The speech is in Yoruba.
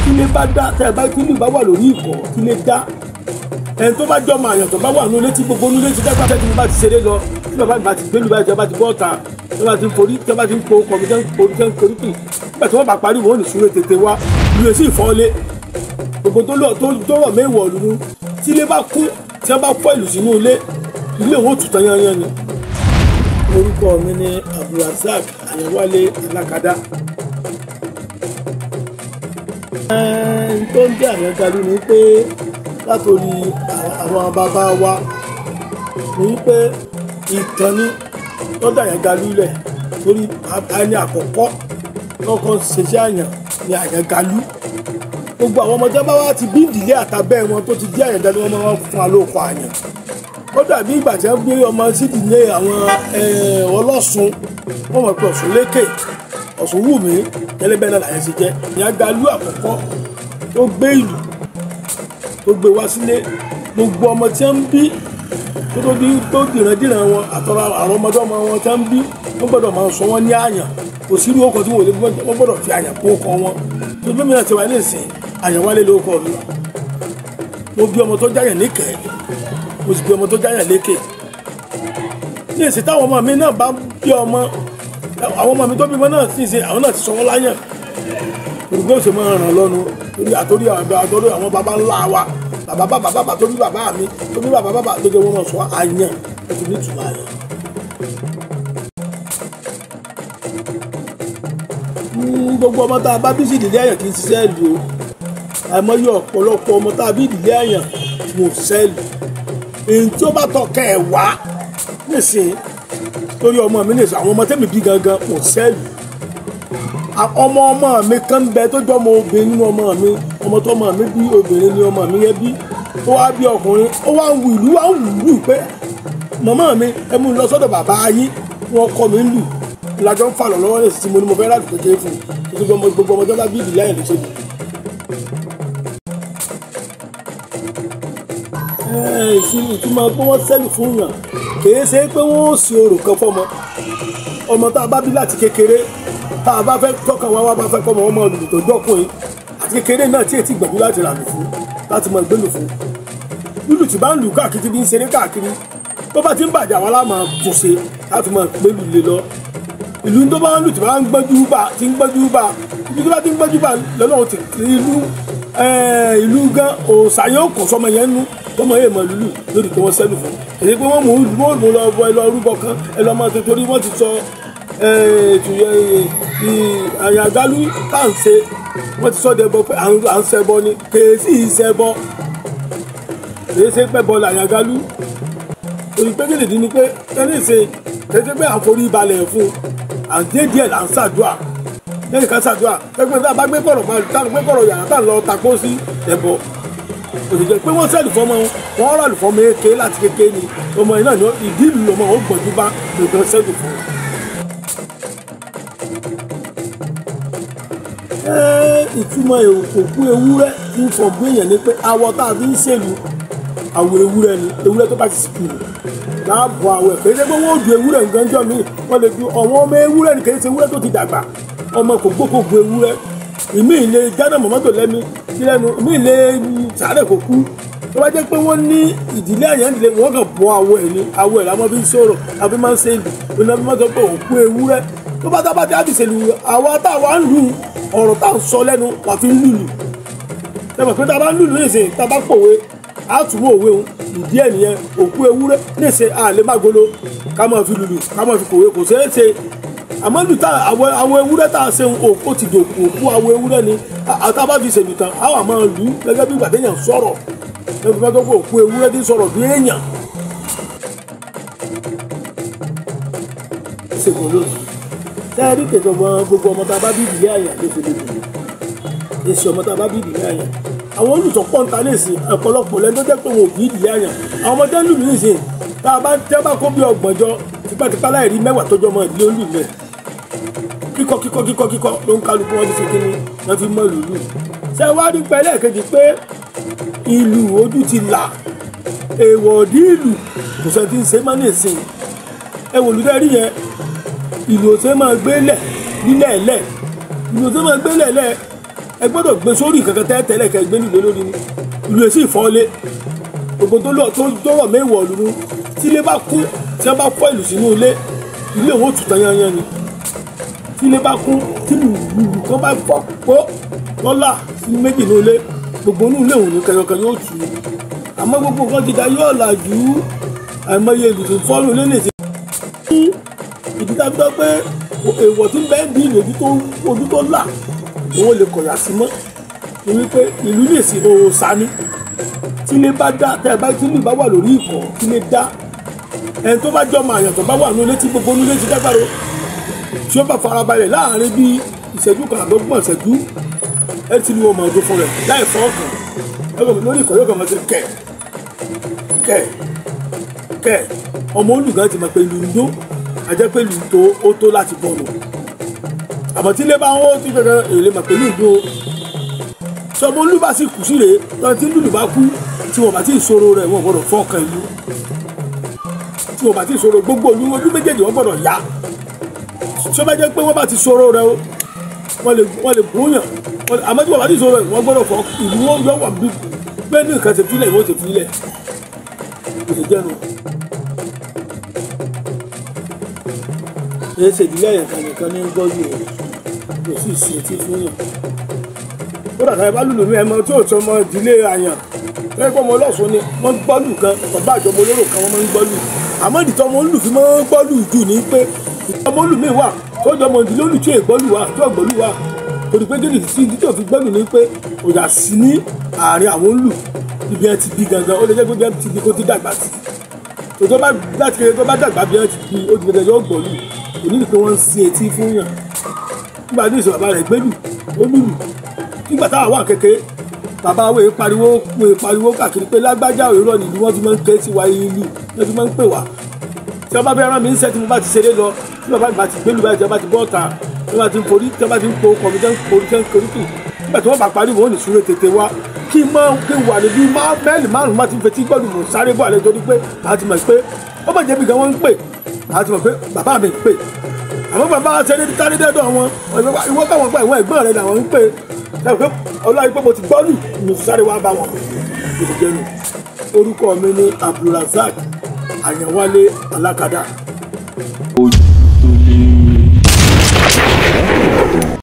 tílé bá dá tẹ́ ẹ bá tílé bá wà lórí ìkọ́ tílé dá ẹni tó bá jọ ọmọ àyàn tó bá wà nínú létí gbogbo nínú létí dẹ́gbà tẹ́ tí mo bá ti ṣeré lọ tí bàbá mi bá ti gbélu báyìí tẹ́ bá ti bọ́ ọ̀tá tẹ́ bá ti ń forí tẹ́ bá ti ń po ọkọ̀ mi tẹ́ ń forí tẹ́ ń korí pì nígbà tí wọ́n bá parí wọn ò ní súré tètè wá ìlú èsì ìfọ́lé gbogbo tó rọ̀ mẹ́wọ̀ lùnú tílé bá kú tí wọ́n bá fọ́ ìlú sínú ilé òun ò tù tán yányán ni. orúkọ mi ni Abdulrasaq Àyànwálé Alákadá. tó ń jẹ́ Àyàngalú ni pé látòrí àwọn bàbá wa ní pé ìtọ́ni tó dá Àyàngalú lẹ̀ torí ẹni àkọ́kọ́ lọ́kàn ṣẹṣẹ́ àyàn ni Àyàngalú. gbogbo àwọn ọmọdé bá wá ti bí ìdílé àtàbẹ́ wọn tó ti jẹ́ Àyàngalú wọn máa ń fún wa lóko àyàn. ó dàbí ìgbà tí wọ́n gbé ọmọ sídìílé àwọn ọlọ́sùn wọ́n mọ̀ pé Ọ̀ṣun lékè Ọ̀ṣun wù mí tẹ́lẹ̀bẹ́ náà làyẹn ṣe jẹ́. Àyàngalú àkọ́kọ́ tó gbé ìlú tó gbé wá sílé gbogbo ọmọ tí wọ́n ń bí tó dìrandíran wọn àtọ́ra àwọn ọmọdé ọmọ wọn tí wọ́n ń bí wọ́n gbọ́dọ̀ máa sọ wọ́n ní àyàn kò sí irú ọkọ̀ tí wọ́n lè wọ́n gbọ́dọ̀ fi àyàn kó kọ́ wọn tó bí mìíràn ti wà ní ìsìn Àyànwálé ló kọ́ mi. mo bí ọmọ tó jáyàn níkẹ́ mo sì bí ọmọ tó jáyàn lékè ní ìsìn táwọn ọmọ mi náà bá bí ọmọ àwọn ọmọ mi tó bímọ náà sì ṣe àwọn náà ti sọ wọn láyàn olùgbé òsè máa ràn lọ́nu torí àtọ́rí àwọn baba ńlá wa bàbá tó bí bàbá mi tó bí bàbá tó jẹ́ wọn sọ àyàn ó ti ní ìtumọ̀ àyàn. gbogbo ọmọ tá a bá bí sí ìdílé àyàn kì í ṣiṣẹ́ ìlú o àìmọye ọ̀pọ̀lọpọ̀ ọmọ tá a bí ìdílé àyàn kì í ṣiṣẹ́ ìlú èyí tí ó bá tọ̀ kẹ́ ẹ̀ wá nísìnyí torí ọmọ mi nìsọ àwọn ọmọ tẹ́mi bí gangan kò sẹ́ẹ̀lì ọmọ mi kan bẹ tó jọ ọmọ obìnrin nínú ọmọ mi ọmọ tó ọmọ mi bí obìnrin ni ọmọ mi yẹn bí ó wá bí ọkùnrin ó wá ń wù ìlú wá ń wù pé màmá mi ẹ mú lọ sọ́dọ̀ bàbá yín wọn kọ́ mi ń lù ìlàjọ ń fà lọ lọ́wọ́ lẹ́sìn tí mo ní mo fẹ́ láti kékeré fún un gbogbo ọmọ tó bá bí ìdílé àyàn ló ṣe lù. ìtumọ̀ pé wọ́n sẹ́lù fún yàn kìí ṣe pé wọ́n ó sì orò kan fọmọ ọmọ tá a bá bí láti kékeré tá a bá fẹ́ tọ́ka wá bá fẹ́ kọ́ ọmọ olùdó tó dọ́kùnrin àti kékeré náà tí ètí gbẹ̀dú láti ràlù fún láti mọ ìgbélù fún lùlù tí bá ń lù káàkiri bí ń ṣeré káàkiri tó bá ti ń bàjẹ́ àwa láàmà tún ṣe láti mọ ìgbélù lé lọ ìlú tó bá ń lù tí bá ń gbọ́jú bá ti ń gbọ́jú bá ibi tó bá ti ń gbọ́jú bá lọ́lọ́run ti ìlú gan òòṣà yóò kọ̀ sọmọ yẹn nú tọmọ yẹn mọ lùlù lórí pé wọ́n sẹ́lù fún èyí pé wọ́n mú lọ bọ ẹ lọ rúbọ kan ẹ lọ máa tó torí wọ́n ti sọ Àyàngalú tá à ń ṣe wọ́n ti sọ dẹbọ pé à ń ṣẹbọ ni kèésì ìṣẹbọ kèé ṣe pẹ́ bọ́ Àyàngalú torí pé kéde dín ní pé kẹ́lẹ́ ṣe kẹ́sẹ́ pé à ń forí balẹ̀ fún àǹtí díẹ̀ là ń ṣàdúrà lẹ́yìn ká ṣàdúrà pẹ́pẹ́ tá a bá gbé kọ̀rọ̀ yàrá tá à ń lọ takó sí ẹ̀bọ òṣìṣẹ́ pé wọ́n sẹ́lù fọmọ wọn rà lù fọmọ eke láti kékeré ni ọmọ yìí náà ní ìdí ìlú ọmọ wọn gbọ̀njú bá nǹkan sẹ́lù fún un. ìtumọ̀ òkú ewúrẹ́ tí ń fọ gbé yẹn ni pé awọ tá a fi ń ṣèlú àwọ̀ ewúrẹ́ ni ewúrẹ́ tó bá ti sìkì láàbọ̀ àwọ̀ ẹ̀ kéde pé wọ́n du ewúrẹ́ nǹkan jọ mí wọ́n lè du ọ̀wọ́n ọmọ ewúrẹ́ ni kéde ṣe ewúrẹ́ tó ti dàgbà ọmọ kò gbókògbó ewúrẹ́ ìmí ìlé gánà mọ́mọ́tò lẹ́mi sílẹ̀nu ìmí ìlé sàárẹ̀ kò kú tó bá jẹ́ pé wọ́n ní ìdílé àyàn ìdílé wọ́n kàn bọ́ àwọ̀ ẹ̀ ni àwọ̀ ẹ̀ làwọn fi ń sọ̀rọ̀ àfi máa ń ṣe ìlú òun náà fi máa ń sọ pé òkú ewúrẹ́ tó bá dábàá tí a ti ṣèlú àwa táwa ń lù ọ̀rọ̀ tá à ń sọ lẹ́nu wà fi ń lùlù tẹ́lẹ̀ pé tá a bá ń lùlù nìṣe tá a bá pòwe á túmọ̀ òwe òun ìdí ẹ̀ nìyẹn òkú ewúrẹ́ nìṣe àlè mágolo ká máa fi lùlù ká máa fi pòwe kò ṣeé ṣe àmọ́ lù tá àwọn ewúrẹ́ tá a ṣe ó ti dòkú òkú àwọn ewúrẹ́ ni àtàbá fi ṣèlú tán àwọn àmọ́ lù gẹ́gẹ́ bí ìgbàdé yẹn sọ̀rọ̀ lẹ́nu fẹ́ tó kó òkú ewúrẹ́ tí sọ̀rọ̀ bí èèyàn. ṣègùn lónìí táyà tètè ọmọ gbogbo ọmọ tá a bá bí ìdílé àyàn ló fi lè dùn èsì ọmọ tá a bá bí ìdílé àyàn àwọn olùtọ̀ pọ́ńtà lè sìn ọ̀pọ̀lọpọ̀ lẹ́nu tó jẹ́ pé wọn ò bí ìdílé àyàn àwọn ọmọ tẹ́ ń lù mí sìn tá a bá kó bí ọgbọ̀njọ tipátipá láì rí mẹ́wàá tó jọ ọmọ ìdílé olú mẹ́ kíkọ́ ló ń kálukú wọn ti ṣe kíní wọn fi mọ́ lùlù ṣé wàá rí pẹ́ lẹ́ẹ̀kejì pé ìlú ojú ti là èèwọ̀ ọ̀dí ìlú kò sẹ́ ti ń ṣe má ní ìsìn ẹ̀wọ̀n olùdarí yẹn ìlú òsè máa gbé lẹ̀ nílẹ̀ lẹ̀ ìlú òsè máa gbé lẹ̀ lẹ̀ ẹ gbọ́dọ̀ gbé sórí kankan tẹ́lẹ̀ kẹ́ gbé nílé lórí ni ìlú èsì ìfọ́lé gbogbo tó rọ̀ mẹ́wọ̀ lùnú tí ilé bá kún tí wọ́n bá fọ́ ìlú sínú ilé òun ò tù tán yanyan ni tí ilé bá kún tí ìlú kan bá fọ́ pọ́ lọ́la sínú méjì ní ilé gbogbo inú ilé òun ní kẹyọkẹ yóò tù ú àmọ́ gbogbo nǹkan ti da yóò làjú àìmọye ìlú tó fọ́nù ilé nìyí ìdí tá a gbọ́ pé èèwọ̀ tí ń bẹ́ẹ̀ bí ìlú ojú tó là òun lè kọ̀yà sí mọ́ ni wípé ìlú lè sí òòsà ni tí ilé bá dá tẹ́ ẹ bá tí ìlú bá wà lórí ìkọ́ tí ilé dá ẹni tó bá jọ ọmọ àyàn tó bá wà nílé tí gbogbo nílé ti dágbàro tí ó bá farabalẹ̀ láàrin bí ìṣẹ́jú kan àbọ̀gbọ̀n ìṣẹ́jú ẹ ti lu ọmọ ọdún fún rẹ̀ láì fọ́ ọkàn ẹgbẹ̀rún lórí ìkọ́ yóò kàn máa ṣe kẹ̀ ọmọ olùgá ti mọ̀ pé ìlú ń dó àjẹ́ pé ìlú tó ó tó láti bọ̀nù àmọ́ tí ilé bá ń wó tí kankan èlé mọ̀ pé ìlú ń dó sọmọ olú bá sì kù sí rèé lọ́nà tí lùlù bá kú tí wọ́n bá ti ìṣòro rẹ̀ wọ́n gbọ́dọ̀ fọ́ ọkàn ìlú tí wọ́n bá ti ìṣòro gbogbo ìlú ojú méjèèjì wọ́n gbọ́dọ̀ yá tí ó bá jẹ́ pé wọ́n bá ti ìṣòro rẹ̀ wọ́n lè búyàn àmọ́ tí wọ́n bá ti ìṣòro rẹ̀ wọ́n gbọ́dọ̀ fọ́ ìlú wọn yọ wà bí bẹ́ẹ̀ ní nǹkan ti fílẹ̀ ìwọ́n ti fílẹ̀ kò sì jẹ́nu. ẹ ṣe ìdílé ẹ̀yàn nìkan ní gbọ́jú rẹ̀ kò sì ṣe etí fún yàn. ó dàtà ìbá lùlù mi ẹmọ tí ò tọ́ ọmọ ìdílé àyàn lẹ́yìn pé ọmọ ọlọ́sùn ni wọ́n gbọ́lù kan bàbá àjọmọ olóró kan wọ́n máa ń gbọ́lù àmọ́ ìdìtọ́ ọmọ olùlù fi máa ń gbọ́lù jù ní pé ìdìtọ́ ọmọ olù mi wà tó jọ ọmọ ìdílé olù tí ò gbọ́lù wà tó gbọ́lù wà torí pé gẹ́gẹ́ sí ìdí tó fi gbọ́lù ní pé òyà sí ní àárín àwọn olù ibi ẹ ti bí gangan ó lè jẹ́ pé bí ẹ ti bí kó ti dàgbà sí tó bá láti kéré tó bá dàgbà bí ẹ ti bí ó ti gbẹdẹ yóò gbọ́lù kò ní pé wọ́n ń sin etí fún yàn nígbà tí ìṣòro bàbá rẹ̀ gbẹ́lù ó lùlù nígbà táwọn wà kékeré bàbá wo pariwo káàkiri pé lágbájá òwúrọ̀ nìlú wọ́n fi máa ń ké sí wa ìlú wọ́n fi máa ń pè wá tí wọ́n bá fẹ́ rán mi ń sẹ́ tí mo bá ti ṣeré lọ tí bàbá mi bá ti gbẹ́lù báyìí tí wọ́n bá ti bọ́ ọ̀tà tí wọ́n bá ti ń forí tí wọ́n bá ti ń po ọkọ̀ mi tẹ́ ń forí tẹ́ ń koríkì nígbà tí wọ́n bá parí wọn ò ní súré tètè wá kí wà níbi mẹ́lì márùn-ún má ti fetí gbọ́dọ̀ mọ̀ sáré bọ̀ àlẹ́ torí pé a ti mọ̀ pé ó bá jẹ́ bí gan wọ́n ń pè a ti mọ̀ pé bàbá mi ń pè àmọ́ bàbá ṣeré kárí dẹ́dọ̀ wọn ìwọ́n káwọn gba ìwọ̀n ẹ̀gbọ́n rẹ̀ làwọn ń pè ọlọ́run pé mo ti gbọ́lù mo sáré wá bá wọn ìdíjẹ́nu orúkọ mi ní Abdulrasaq Àyànwálé Alákàdá